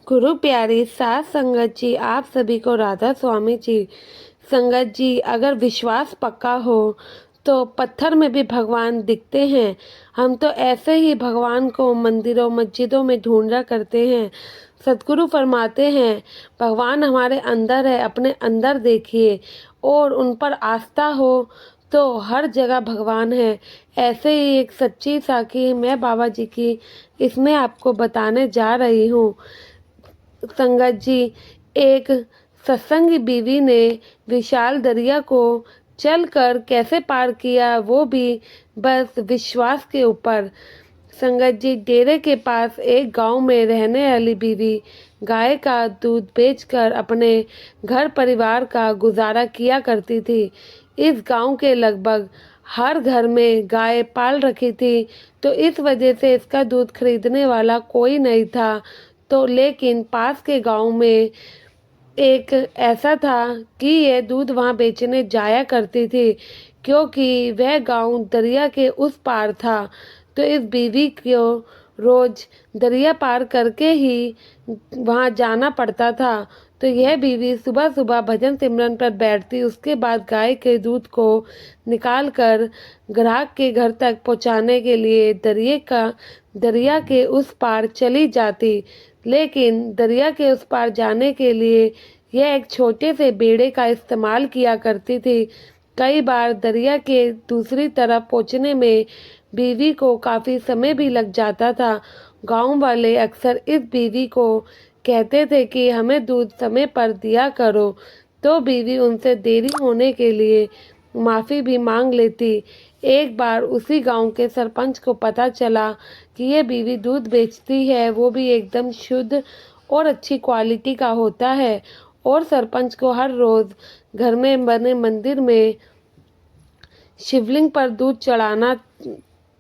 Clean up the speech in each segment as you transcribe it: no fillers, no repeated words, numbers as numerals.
गुरु प्यारी सास संगत जी, आप सभी को राधा स्वामी जी। संगत जी, अगर विश्वास पक्का हो तो पत्थर में भी भगवान दिखते हैं। हम तो ऐसे ही भगवान को मंदिरों मस्जिदों में ढूंढा करते हैं। सतगुरु फरमाते हैं भगवान हमारे अंदर है, अपने अंदर देखिए और उन पर आस्था हो तो हर जगह भगवान है। ऐसे ही एक सच्ची साखी मैं बाबा जी की इसमें आपको बताने जा रही हूँ। संगत जी, एक सत्संगी बीवी ने विशाल दरिया को चलकर कैसे पार किया, वो भी बस विश्वास के ऊपर। संगत जी, डेरे के पास एक गांव में रहने वाली बीवी गाय का दूध बेचकर अपने घर परिवार का गुजारा किया करती थी। इस गांव के लगभग हर घर में गाय पाल रखी थी, तो इस वजह से इसका दूध खरीदने वाला कोई नहीं था। तो लेकिन पास के गांव में एक ऐसा था कि यह दूध वहां बेचने जाया करती थी, क्योंकि वह गांव दरिया के उस पार था। तो इस बीवी को रोज दरिया पार करके ही वहां जाना पड़ता था। तो यह बीवी सुबह सुबह भजन सिमरन पर बैठती, उसके बाद गाय के दूध को निकाल कर ग्राहक के घर तक पहुंचाने के लिए दरिया के उस पार चली जाती। लेकिन दरिया के उस पार जाने के लिए यह एक छोटे से बेड़े का इस्तेमाल किया करती थी। कई बार दरिया के दूसरी तरफ पहुंचने में बीवी को काफ़ी समय भी लग जाता था। गांव वाले अक्सर इस बीवी को कहते थे कि हमें दूध समय पर दिया करो, तो बीवी उनसे देरी होने के लिए माफ़ी भी मांग लेती। एक बार उसी गांव के सरपंच को पता चला कि ये बीवी दूध बेचती है, वो भी एकदम शुद्ध और अच्छी क्वालिटी का होता है, और सरपंच को हर रोज़ घर में बने मंदिर में शिवलिंग पर दूध चढ़ाना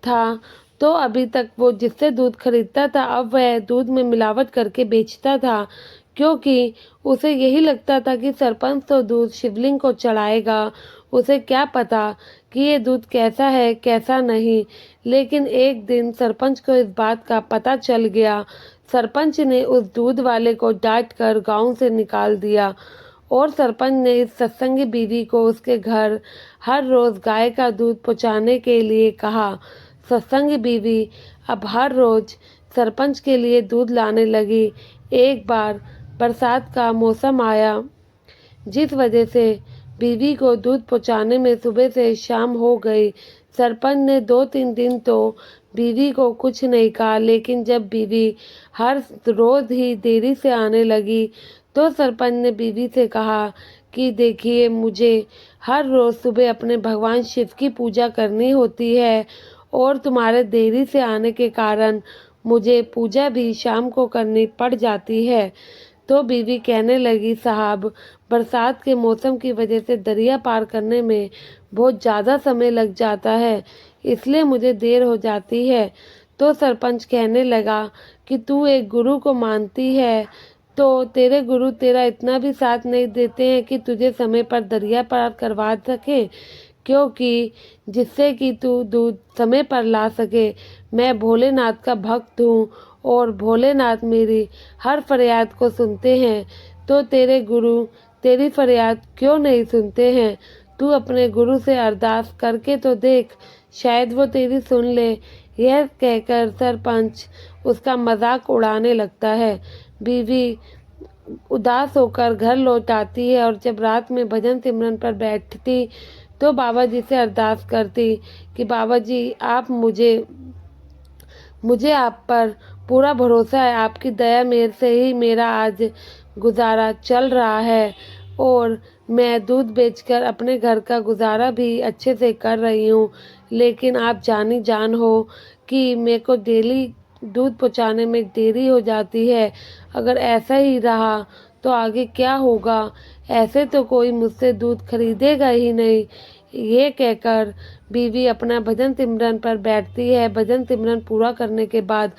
था। तो अभी तक वो जिससे दूध खरीदता था, अब वह दूध में मिलावट करके बेचता था, क्योंकि उसे यही लगता था कि सरपंच तो दूध शिवलिंग को चढ़ाएगा, उसे क्या पता कि ये दूध कैसा है कैसा नहीं। लेकिन एक दिन सरपंच को इस बात का पता चल गया। सरपंच ने उस दूध वाले को डांट कर गाँव से निकाल दिया, और सरपंच ने इस सत्संगी बीवी को उसके घर हर रोज़ गाय का दूध पहुँचाने के लिए कहा। सत्संगी बीवी अब हर रोज़ सरपंच के लिए दूध लाने लगी। एक बार बरसात का मौसम आया, जिस वजह से बीवी को दूध पहुँचाने में सुबह से शाम हो गई। सरपंच ने 2-3 दिन तो बीवी को कुछ नहीं कहा, लेकिन जब बीवी हर रोज़ ही देरी से आने लगी, तो सरपंच ने बीवी से कहा कि देखिए, मुझे हर रोज़ सुबह अपने भगवान शिव की पूजा करनी होती है, और तुम्हारे देरी से आने के कारण मुझे पूजा भी शाम को करनी पड़ जाती है। तो बीवी कहने लगी, साहब, बरसात के मौसम की वजह से दरिया पार करने में बहुत ज़्यादा समय लग जाता है, इसलिए मुझे देर हो जाती है। तो सरपंच कहने लगा कि तू एक गुरु को मानती है, तो तेरे गुरु तेरा इतना भी साथ नहीं देते हैं कि तुझे समय पर दरिया पार करवा सके, क्योंकि जिससे कि तू दूध समय पर ला सके। मैं भोलेनाथ का भक्त हूँ, और भोलेनाथ मेरी हर फरियाद को सुनते हैं, तो तेरे गुरु तेरी फरियाद क्यों नहीं सुनते हैं? तू अपने गुरु से अरदास करके तो देख, शायद वो तेरी सुन ले। यह कहकर सरपंच उसका मजाक उड़ाने लगता है। बीवी उदास होकर घर लौट आती है, और जब रात में भजन सिमरन पर बैठती तो बाबा जी से अरदास करती कि बाबा जी, आप मुझे आप पर पूरा भरोसा है, आपकी दया मेरे से ही मेरा आज गुजारा चल रहा है, और मैं दूध बेचकर अपने घर का गुजारा भी अच्छे से कर रही हूँ। लेकिन आप जानी जान हो कि मेरे को डेली दूध पहुँचाने में देरी हो जाती है। अगर ऐसा ही रहा तो आगे क्या होगा? ऐसे तो कोई मुझसे दूध खरीदेगा ही नहीं। ये कहकर बीवी अपना भजन सिमरन पर बैठती है। भजन सिमरन पूरा करने के बाद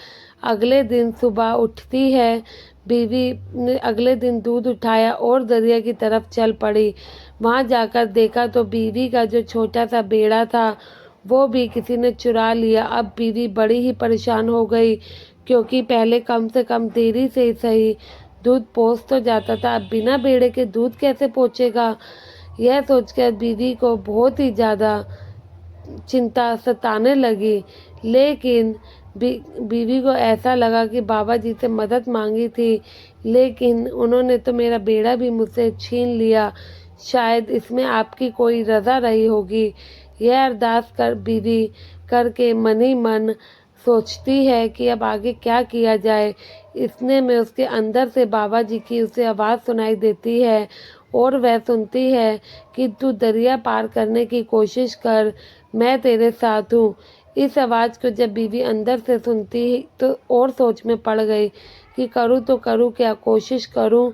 अगले दिन सुबह उठती है। बीवी ने अगले दिन दूध उठाया और दरिया की तरफ चल पड़ी। वहाँ जाकर देखा तो बीवी का जो छोटा सा बेड़ा था वो भी किसी ने चुरा लिया। अब बीवी बड़ी ही परेशान हो गई, क्योंकि पहले कम से कम देरी से ही सही दूध पहुँच तो जाता था, अब बिना बेड़े के दूध कैसे पहुँचेगा। यह सोचकर बीवी को बहुत ही ज़्यादा चिंता सताने लगी। लेकिन बीवी को ऐसा लगा कि बाबा जी से मदद मांगी थी, लेकिन उन्होंने तो मेरा बेड़ा भी मुझसे छीन लिया, शायद इसमें आपकी कोई रज़ा रही होगी। यह अरदास कर बीवी करके मन ही मन सोचती है कि अब आगे क्या किया जाए। इतने में उसके अंदर से बाबा जी की उसे आवाज़ सुनाई देती है और वह सुनती है कि तू दरिया पार करने की कोशिश कर, मैं तेरे साथ हूँ। इस आवाज़ को जब बीवी अंदर से सुनती तो और सोच में पड़ गई कि करूँ तो करूँ क्या, कोशिश करूँ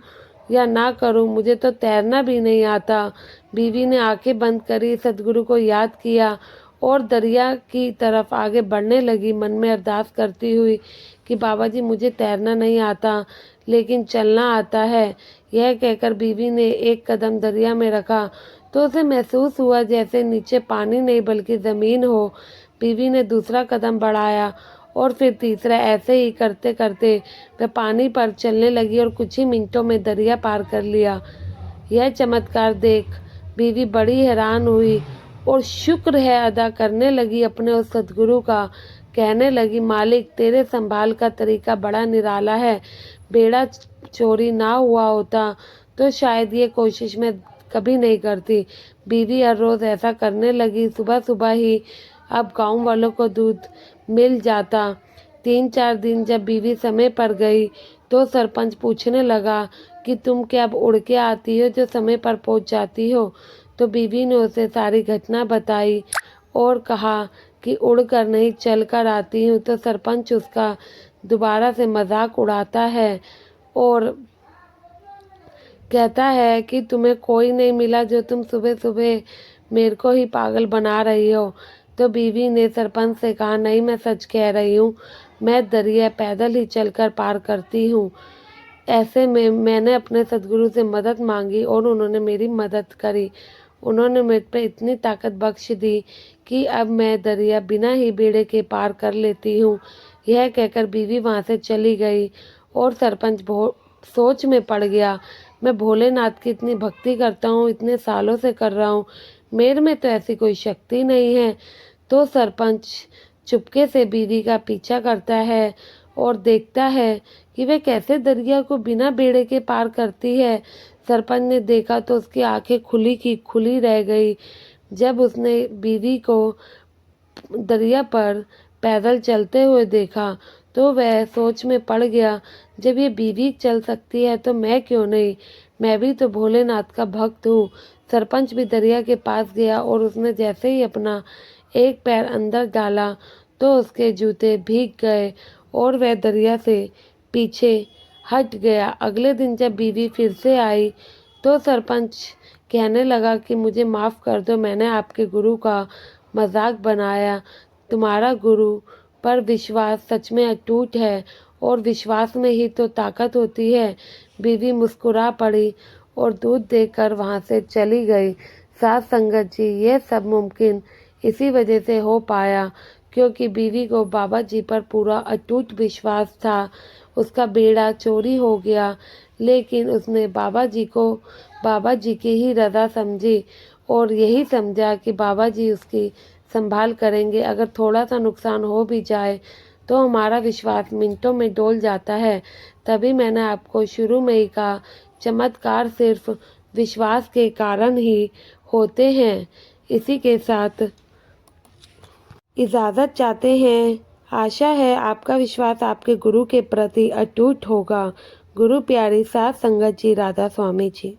या ना करूँ, मुझे तो तैरना भी नहीं आता। बीवी ने आंखें बंद करी, सद्गुरु को याद किया और दरिया की तरफ आगे बढ़ने लगी, मन में अरदास करती हुई कि बाबा जी मुझे तैरना नहीं आता लेकिन चलना आता है। यह कहकर बीवी ने एक कदम दरिया में रखा तो उसे महसूस हुआ जैसे नीचे पानी नहीं बल्कि ज़मीन हो। बीवी ने दूसरा कदम बढ़ाया और फिर तीसरा, ऐसे ही करते करते वह पानी पर चलने लगी और कुछ ही मिनटों में दरिया पार कर लिया। यह चमत्कार देख बीवी बड़ी हैरान हुई और शुक्र है अदा करने लगी अपने उस सद्गुरु का। कहने लगी, मालिक तेरे संभाल का तरीका बड़ा निराला है, बेड़ा चोरी ना हुआ होता तो शायद ये कोशिश मैं कभी नहीं करती। बीवी हर रोज़ ऐसा करने लगी, सुबह सुबह ही अब गांव वालों को दूध मिल जाता। 3-4 दिन जब बीवी समय पर गई तो सरपंच पूछने लगा कि तुम क्या अब उड़ के आती हो जो समय पर पहुंच जाती हो। तो बीवी ने उसे सारी घटना बताई और कहा कि उड़ कर नहीं चल कर आती हूँ। तो सरपंच उसका दोबारा से मजाक उड़ाता है और कहता है कि तुम्हें कोई नहीं मिला जो तुम सुबह सुबह मेरे को ही पागल बना रही हो। तो बीवी ने सरपंच से कहा, नहीं मैं सच कह रही हूँ, मैं दरिया पैदल ही चलकर पार करती हूँ। ऐसे में मैंने अपने सद्गुरु से मदद मांगी और उन्होंने मेरी मदद करी। उन्होंने मुझ पे इतनी ताकत बख्श दी कि अब मैं दरिया बिना ही बेड़े के पार कर लेती हूँ। यह कहकर बीवी वहाँ से चली गई और सरपंच सोच में पड़ गया। मैं भोलेनाथ की इतनी भक्ति करता हूँ, इतने सालों से कर रहा हूँ, मेरे में तो ऐसी कोई शक्ति नहीं है। तो सरपंच चुपके से बीवी का पीछा करता है और देखता है कि वह कैसे दरिया को बिना बेड़े के पार करती है। सरपंच ने देखा तो उसकी आंखें खुली की खुली रह गई। जब उसने बीवी को दरिया पर पैदल चलते हुए देखा तो वह सोच में पड़ गया, जब ये बीवी चल सकती है तो मैं क्यों नहीं, मैं भी तो भोलेनाथ का भक्त हूँ। सरपंच भी दरिया के पास गया और उसने जैसे ही अपना एक पैर अंदर डाला तो उसके जूते भीग गए और वह दरिया से पीछे हट गया। अगले दिन जब बीवी फिर से आई तो सरपंच कहने लगा कि मुझे माफ़ कर दो, मैंने आपके गुरु का मजाक बनाया। तुम्हारा गुरु पर विश्वास सच में अटूट है और विश्वास में ही तो ताकत होती है। बीवी मुस्कुरा पड़ी और दूध देकर वहाँ से चली गई। साथ संगत जी, ये सब मुमकिन इसी वजह से हो पाया क्योंकि बीवी को बाबा जी पर पूरा अटूट विश्वास था। उसका बेड़ा चोरी हो गया लेकिन उसने बाबा जी की ही रज़ा समझी और यही समझा कि बाबा जी उसकी संभाल करेंगे। अगर थोड़ा सा नुकसान हो भी जाए तो हमारा विश्वास मिनटों में डोल जाता है। तभी मैंने आपको शुरू में ही कहा, चमत्कार सिर्फ विश्वास के कारण ही होते हैं। इसी के साथ इजाज़त चाहते हैं। आशा है आपका विश्वास आपके गुरु के प्रति अटूट होगा। गुरु प्यारी साथ संगत जी, राधा स्वामी जी।